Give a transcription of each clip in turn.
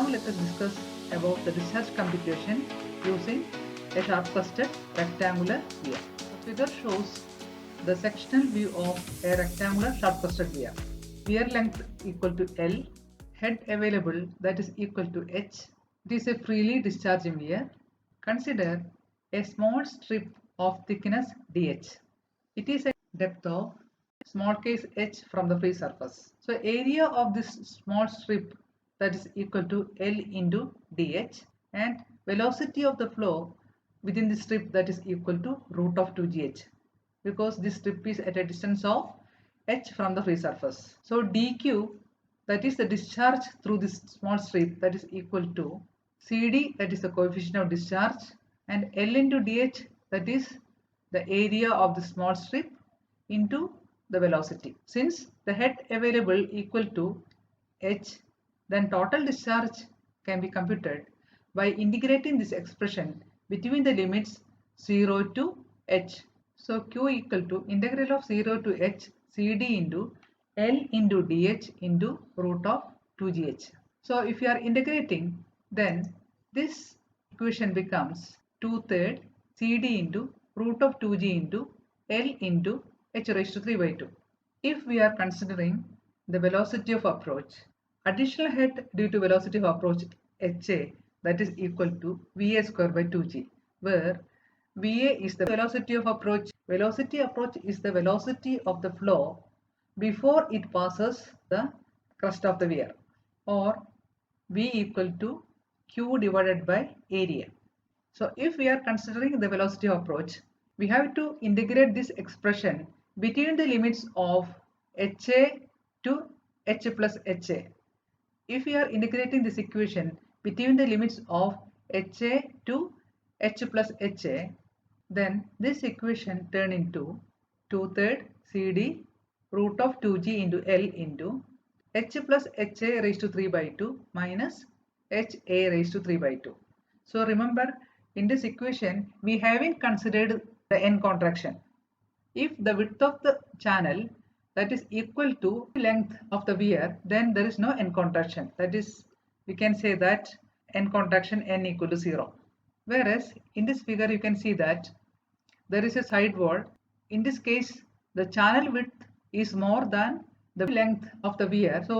Now let us discuss about the discharge computation using a sharp crested rectangular weir. The figure shows the sectional view of a rectangular sharp crested weir. Weir length equal to L, head available that is equal to H. It is a freely discharging weir. Consider a small strip of thickness dH. It is a depth of small case h from the free surface. So area of this small strip that is equal to L into dH, and velocity of the flow within the strip that is equal to root of 2gh, because this strip is at a distance of h from the free surface. So dq, that is the discharge through this small strip, that is equal to CD, that is the coefficient of discharge, and L into dH, that is the area of the small strip, into the velocity. Since the head available equal to h, then total discharge can be computed by integrating this expression between the limits 0 to h. So Q equal to integral of 0 to h CD into L into dH into root of 2gh. So if you are integrating, then this equation becomes 2/3 CD into root of 2g into L into h raised to 3 by 2. If we are considering the velocity of approach, additional head due to velocity of approach HA, that is equal to VA square by 2g, where VA is the velocity of approach. Velocity approach is the velocity of the flow before it passes the crest of the weir, or V equal to Q divided by area. So if we are considering the velocity of approach, we have to integrate this expression between the limits of HA to H plus HA. If we are integrating this equation between the limits of HA to H plus HA, then this equation turn into 2/3 CD root of 2g into L into H plus HA raised to 3 by 2 minus HA raised to 3 by 2. So remember, in this equation we haven't considered the end contraction. If the width of the channel that is equal to length of the weir, then there is no end contraction. That is, we can say that end contraction n equal to 0. Whereas in this figure you can see that there is a side wall. In this case the channel width is more than the length of the weir. So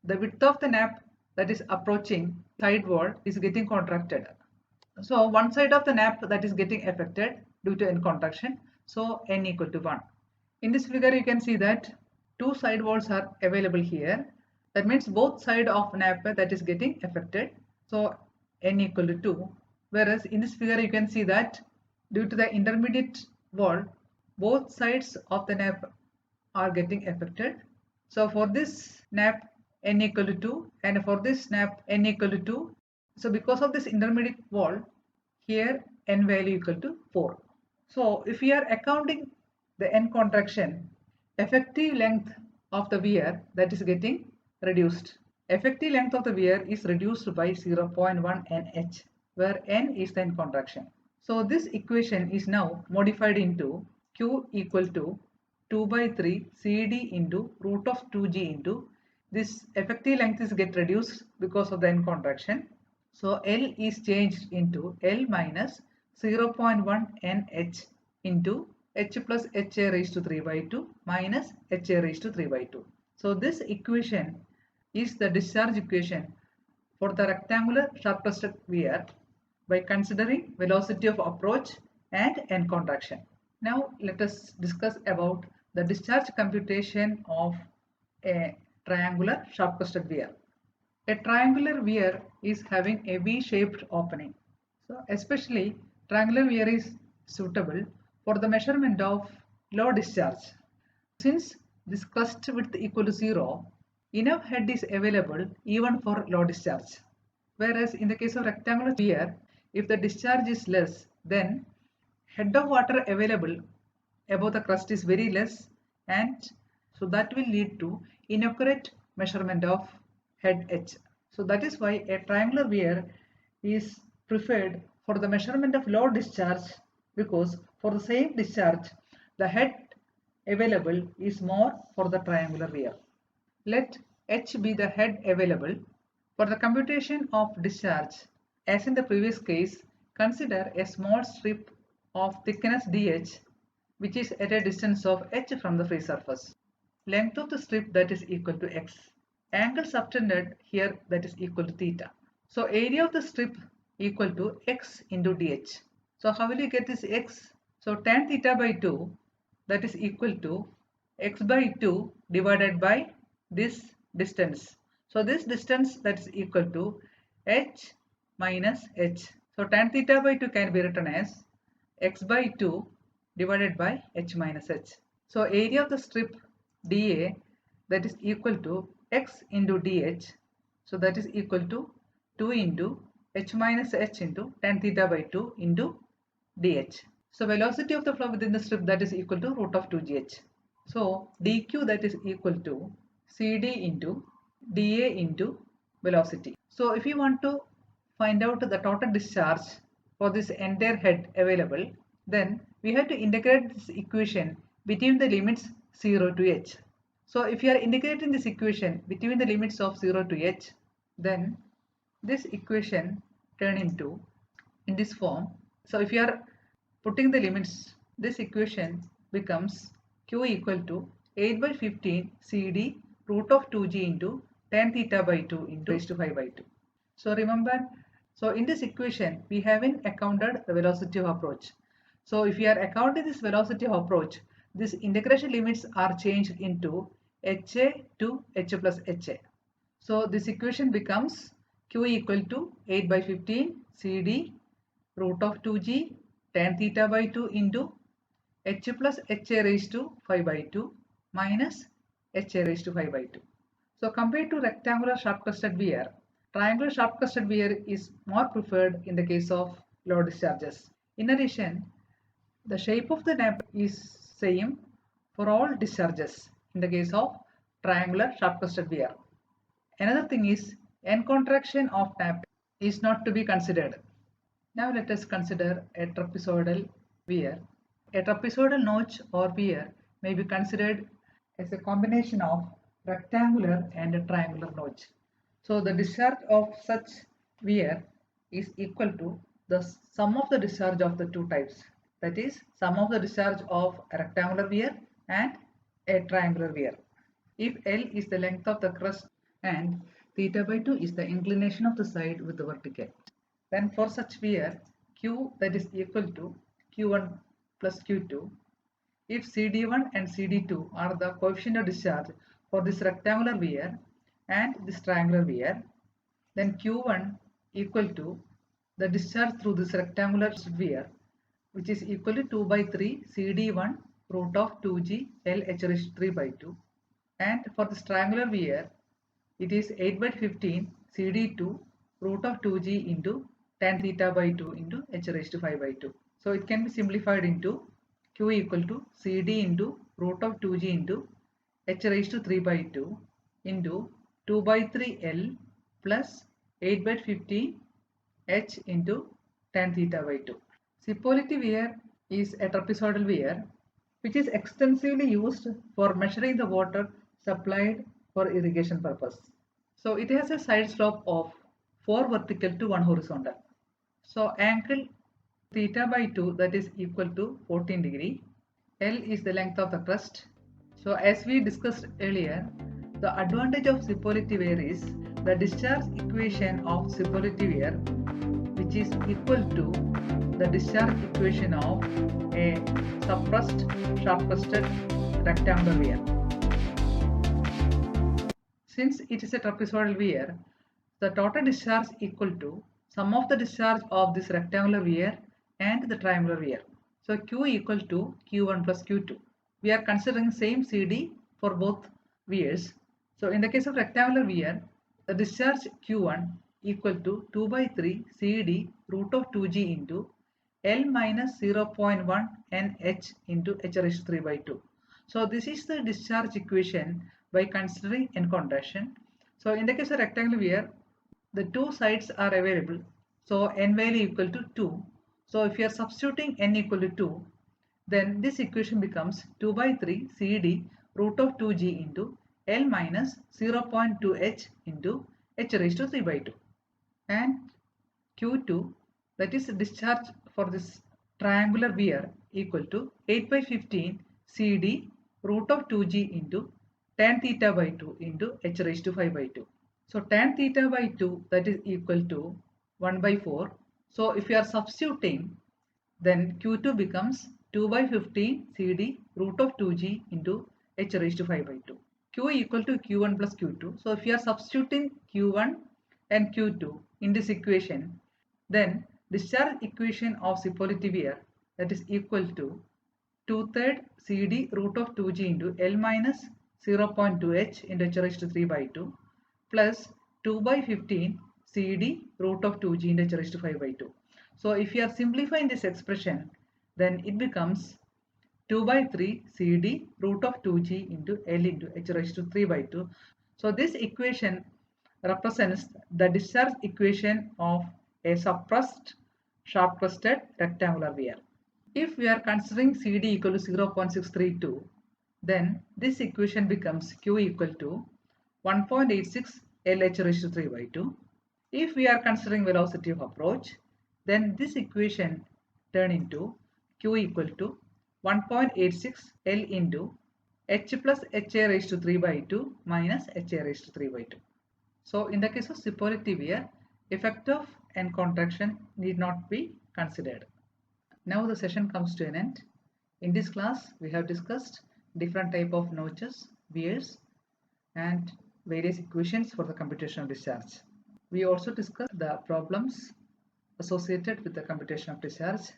the width of the nap that is approaching side wall is getting contracted. So one side of the nap that is getting affected due to end contraction. So n equal to 1. In this figure you can see that two side walls are available here. That means both side of nap that is getting affected. So n equal to 2. Whereas in this figure you can see that due to the intermediate wall, both sides of the nap are getting affected. So for this nap n equal to 2, and for this nap n equal to 2. So because of this intermediate wall, here n value equal to 4. So if we are accounting the end contraction, effective length of the weir that is getting reduced. Effective length of the weir is reduced by 0.1 nh, where n is the end contraction. So this equation is now modified into Q equal to 2 by 3 CD into root of 2g into this effective length is get reduced because of the end contraction. So L is changed into L minus 0.1 nh into h plus HA raised to 3 by 2 minus HA raised to 3 by 2. So this equation is the discharge equation for the rectangular sharp crested weir by considering velocity of approach and end contraction. Now let us discuss about the discharge computation of a triangular sharp crested weir. A triangular weir is having a V-shaped opening. So especially triangular weir is suitable for the measurement of low discharge. Since this crest width equal to 0, enough head is available even for low discharge. Whereas in the case of rectangular weir, if the discharge is less, then head of water available above the crest is very less, and so that will lead to inaccurate measurement of head h. So that is why a triangular weir is preferred for the measurement of low discharge, because for the same discharge the head available is more for the triangular weir. Let h be the head available For the computation of discharge, as in the previous case, consider a small strip of thickness dh which is at a distance of h from the free surface. Length of the strip that is equal to x. Angle subtended here that is equal to theta. So area of the strip equal to x into dh. So how will you get this x? So tan theta by 2 that is equal to x by 2 divided by this distance. So this distance that is equal to h minus h. So tan theta by 2 can be written as x by 2 divided by h minus h. So area of the strip dA that is equal to x into dh. So that is equal to 2 into h minus h into tan theta by 2 into dh. So velocity of the flow within the strip that is equal to root of 2gh. So dq that is equal to cd into dA into velocity. So if you want to find out the total discharge for this entire head available, then we have to integrate this equation between the limits 0 to h. So if you are integrating this equation between the limits of 0 to h, then this equation turn into in this form. So if you are putting the limits, this equation becomes q equal to 8 by 15 cd root of 2g into tan theta by 2 into raised to 5 by 2. So remember, so in this equation we haven't accounted the velocity of approach. So if we are accounting this velocity of approach, this integration limits are changed into HA to H plus HA. So this equation becomes Q equal to 8 by 15 CD root of 2G tan theta by 2 into H plus HA raised to 5 by 2 minus HA raised to 5 by 2. So compared to rectangular sharp crested weir, triangular sharp crested weir is more preferred in the case of low discharges. In addition, the shape of the nap is same for all discharges in the case of triangular sharp crested weir. Another thing is end contraction of nap is not to be considered. Now let us consider a trapezoidal weir. A trapezoidal notch or weir may be considered as a combination of rectangular and a triangular notch. So the discharge of such weir is equal to the sum of the discharge of the two types. That is, sum of the discharge of a rectangular weir and a triangular weir. If L is the length of the crest and theta by 2 is the inclination of the side with the vertical, then for such weir, Q that is equal to Q1 plus Q2. If CD1 and CD2 are the coefficient of discharge for this rectangular weir and this triangular weir, then Q1 equal to the discharge through this rectangular weir, which is equal to 2 by 3 CD1 root of 2G LH raised to 3 by 2, and for this triangular weir it is 8 by 15 CD2 root of 2G into tan theta by 2 into H raised to 5 by 2. So it can be simplified into Q equal to CD into root of 2G into H raised to 3 by 2 into 2 by 3 L plus 8 by 15 H into tan theta by 2. Cippoletti weir is a trapezoidal weir which is extensively used for measuring the water supplied for irrigation purpose. So it has a side slope of 4 vertical to 1 horizontal. So angle theta by 2 that is equal to 14 degree. L is the length of the crest. So as we discussed earlier, the advantage of Cippoletti weir is the discharge equation of Cippoletti weir, which is equal to the discharge equation of a suppressed sharp crested rectangular weir. Since it is a trapezoidal weir, the total discharge equal to sum of the discharge of this rectangular weir and the triangular weir. So Q equal to Q1 plus Q2. We are considering same CD for both weirs. So in the case of rectangular weir, the discharge Q1 equal to 2 by 3 CD root of 2G into L minus 0.1 NH into H raised to 3 by 2. So this is the discharge equation by considering end contraction. So in the case of rectangular weir, the two sides are available. So n value equal to 2. So if you are substituting n equal to 2, then this equation becomes 2 by 3 CD root of 2G into L minus 0.2H into h raised to 3 by 2. And Q2, that is discharge for this triangular weir, equal to 8 by 15 CD root of 2g into tan theta by 2 into h raised to 5 by 2. So tan theta by 2, that is equal to 1 by 4. So if you are substituting, then Q2 becomes 2 by 15 CD root of 2g into h raised to 5 by 2. Q equal to Q1 plus Q2. So if you are substituting Q1 and Q2 in this equation, then discharge equation of Cippoletti weir, that is equal to 2/3 CD root of 2g into L minus 0.2h into h raised to 3 by 2 plus 2 by 15 CD root of 2g into h raised to 5 by 2. So if you are simplifying this expression, then it becomes 2 by 3 CD root of 2g into L into h raised to 3 by 2. So this equation represents the discharge equation of a suppressed sharp crested rectangular weir. If we are considering CD equal to 0.632, then this equation becomes Q equal to 1.86 LH raised to 3 by 2. If we are considering velocity of approach, then this equation turn into Q equal to 1.86 L into H plus HA raised to 3 by 2 minus HA raised to 3 by 2. So in the case of Cippoletti weir, effect of and contraction need not be considered. Now the session comes to an end. In this class, we have discussed different type of notches, weirs, and various equations for the computation of discharge. We also discussed the problems associated with the computation of discharge.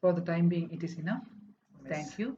For the time being, it is enough. Thank you.